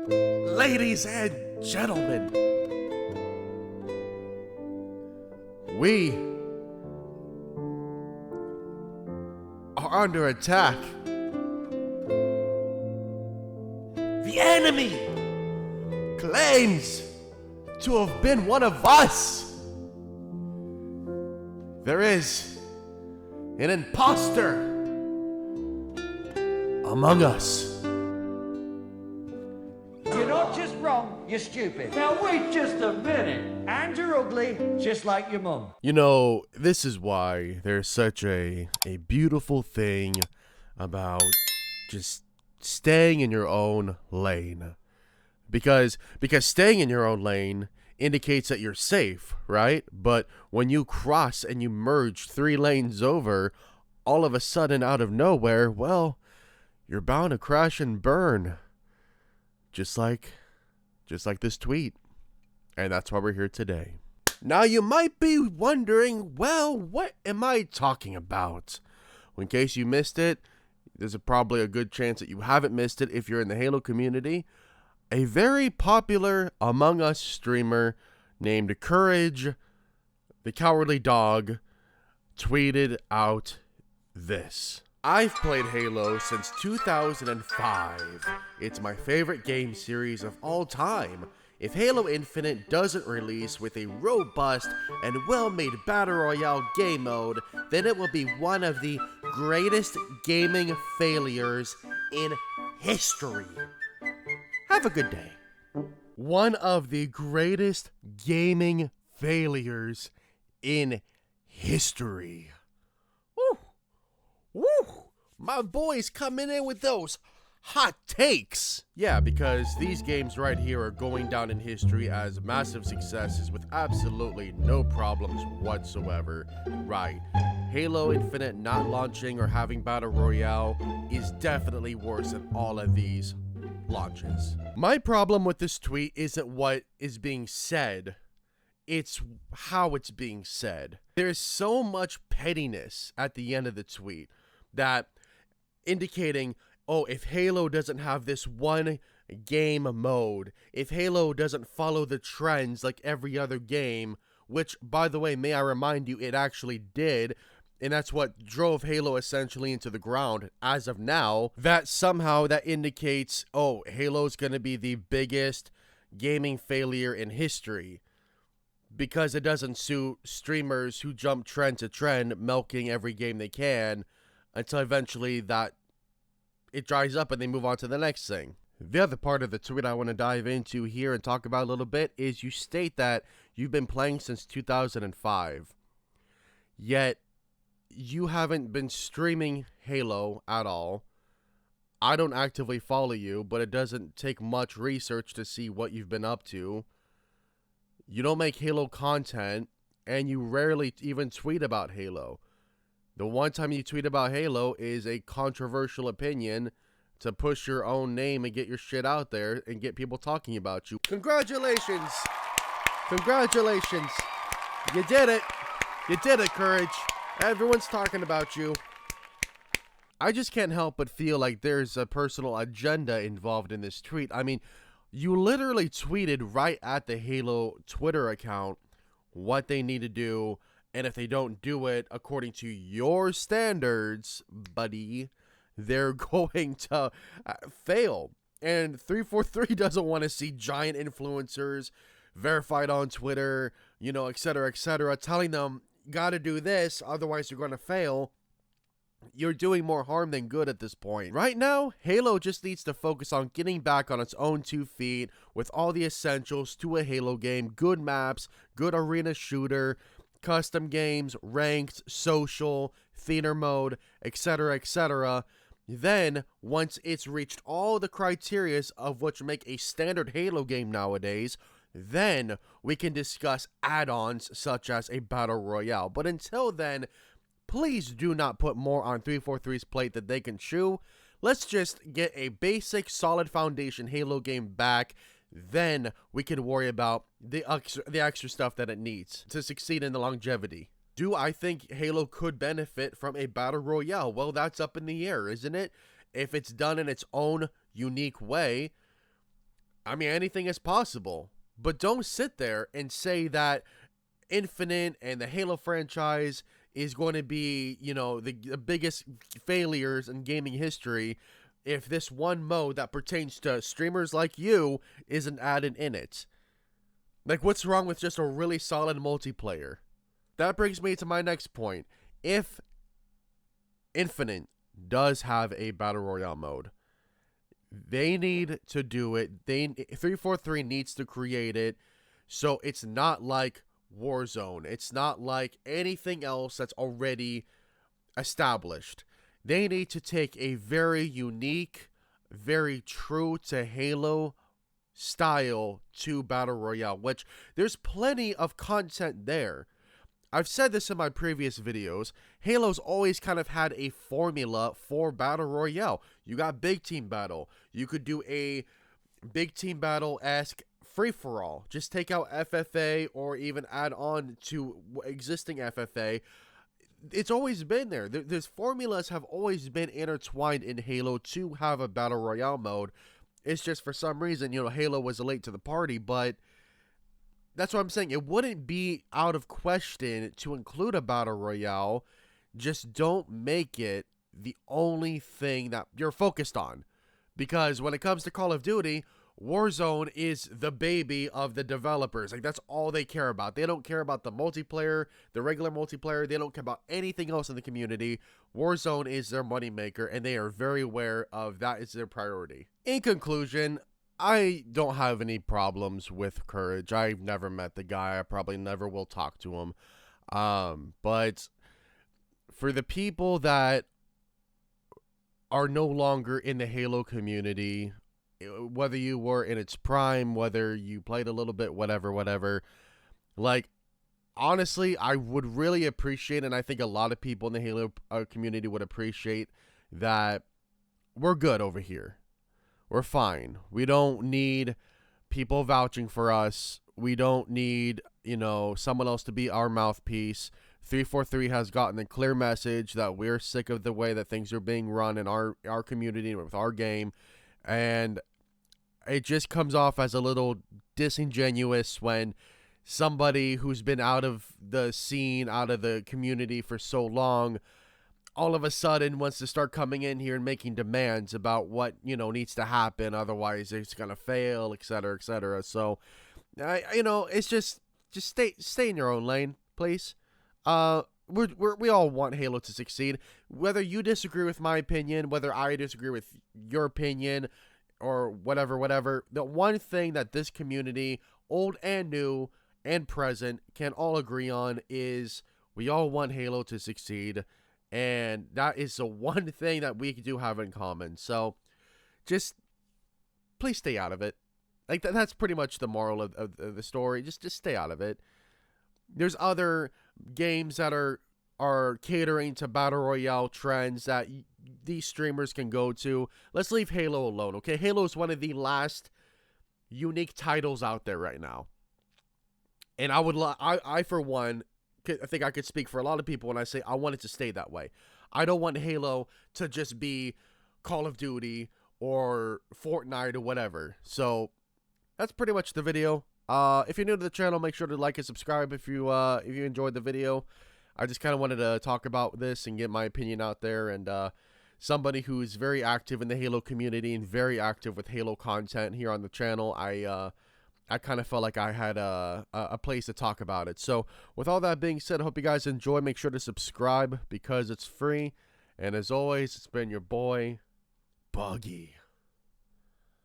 Ladies and gentlemen, we are under attack. The enemy claims to have been one of us. There is an imposter among us. You're not just wrong, you're stupid. Now wait just a minute. And you're ugly, just like your mum. You know, this is why there's such a beautiful thing about just staying in your own lane. Because staying in your own lane indicates that you're safe, right? But when you cross and you merge 3 lanes over, all of a sudden out of nowhere, well, you're bound to crash and burn. Just like this tweet. And that's why we're here today. Now you might be wondering, well, what am I talking about? Well, in case you missed it, there's probably a good chance that you haven't missed it if you're in the Halo community. A very popular Among Us streamer named Courage, the Cowardly Dog, tweeted out this. I've played Halo since 2005. It's my favorite game series of all time. If Halo Infinite doesn't release with a robust and well-made Battle Royale game mode, then it will be one of the greatest gaming failures in history. Have a good day. One of the greatest gaming failures in history. Woo! Woo! My boy's coming in with those hot takes. Yeah, because these games right here are going down in history as massive successes with absolutely no problems whatsoever. Right. Halo Infinite not launching or having Battle Royale is definitely worse than all of these launches. My problem with this tweet isn't what is being said. It's how it's being said. There's so much pettiness at the end of the tweet that indicating, oh, if Halo doesn't have this one game mode, if Halo doesn't follow the trends like every other game, which, by the way, may I remind you, it actually did, and that's what drove Halo essentially into the ground as of now, that somehow that indicates, oh, Halo's gonna be the biggest gaming failure in history. Because it doesn't suit streamers who jump trend to trend, milking every game they can, until eventually that it dries up and they move on to the next thing. The other part of the tweet I want to dive into here and talk about a little bit is you state that you've been playing since 2005, yet you haven't been streaming Halo at all. I don't actively follow you, but it doesn't take much research to see what you've been up to. You don't make Halo content, and you rarely even tweet about Halo. The one time you tweet about Halo is a controversial opinion to push your own name and get your shit out there and get people talking about you. Congratulations! Congratulations! You did it! You did it, Courage! Everyone's talking about you. I just can't help but feel like there's a personal agenda involved in this tweet. I mean, you literally tweeted right at the Halo Twitter account what they need to do, and if they don't do it according to your standards, buddy, they're going to fail. And 343 doesn't want to see giant influencers verified on Twitter, you know, etc., telling them, gotta do this, otherwise you're going to fail. You're doing more harm than good at this point. Right now, Halo just needs to focus on getting back on its own 2 feet with all the essentials to a Halo game: good maps, good arena shooter, custom games, ranked, social, theater mode, etc. Then, once it's reached all the criterias of which make a standard Halo game nowadays, then we can discuss add-ons such as a Battle Royale. But until then, please do not put more on 343's plate that they can chew. Let's just get a basic, solid foundation Halo game back. Then we can worry about the extra stuff that it needs to succeed in the longevity. Do I think Halo could benefit from a Battle Royale? Well, that's up in the air, isn't it? If it's done in its own unique way, I mean, anything is possible. But don't sit there and say that Infinite and the Halo franchise is going to be, you know, the biggest failures in gaming history if this one mode that pertains to streamers like you isn't added in it. Like, what's wrong with just a really solid multiplayer? That brings me to my next point. If Infinite does have a Battle Royale mode, they need to do it. 343 needs to create it so it's not like Warzone. It's not like anything else that's already established. They need to take a very unique, very true to Halo style to Battle Royale, which there's plenty of content there. I've said this in my previous videos. Halo's always kind of had a formula for Battle Royale. You got Big Team Battle. You could do a Big Team Battle-esque free-for-all. Just take out FFA or even add on to existing FFA. It's always been there. There's formulas have always been intertwined in Halo to have a Battle Royale mode. It's just for some reason, you know, Halo was late to the party, but that's what I'm saying. It wouldn't be out of question to include a Battle Royale. Just don't make it the only thing that you're focused on. Because when it comes to Call of Duty, Warzone is the baby of the developers. Like, that's all they care about. They don't care about the multiplayer, the regular multiplayer. They don't care about anything else in the community. Warzone is their moneymaker, and they are very aware of that is their priority. In conclusion, I don't have any problems with Courage. I've never met the guy. I probably never will talk to him. But for the people that are no longer in the Halo community, whether you were in its prime, whether you played a little bit, whatever, like, honestly, I would really appreciate, and I think a lot of people in the Halo community would appreciate, that we're good over here. We're fine. We don't need people vouching for us. We don't need, you know, someone else to be our mouthpiece. 343 has gotten a clear message that we're sick of the way that things are being run in our community with our game. And it just comes off as a little disingenuous when somebody who's been out of the scene, out of the community for so long, all of a sudden wants to start coming in here and making demands about what, you know, needs to happen. Otherwise, it's going to fail, etc., etc. So, you know, it's just stay in your own lane, please. We all want Halo to succeed. Whether you disagree with my opinion, whether I disagree with your opinion, or whatever, the one thing that this community, old and new and present, can all agree on is we all want Halo to succeed. And that is the one thing that we do have in common. So, just please stay out of it. Like, that's pretty much the moral of the story. Just stay out of it. There's other games that are catering to Battle Royale trends that these streamers can go to. Let's leave Halo alone, okay? Halo is one of the last unique titles out there right now. And I for one, I think I could speak for a lot of people when I say I want it to stay that way. I don't want Halo to just be Call of Duty or Fortnite or whatever. So that's pretty much the video. If you're new to the channel, make sure to like and subscribe if you enjoyed the video. I just kind of wanted to talk about this and get my opinion out there. And somebody who's very active in the Halo community and very active with Halo content here on the channel, I kind of felt like I had a place to talk about it. So with all that being said, I hope you guys enjoy. Make sure to subscribe because it's free. And as always, it's been your boy, Buggie.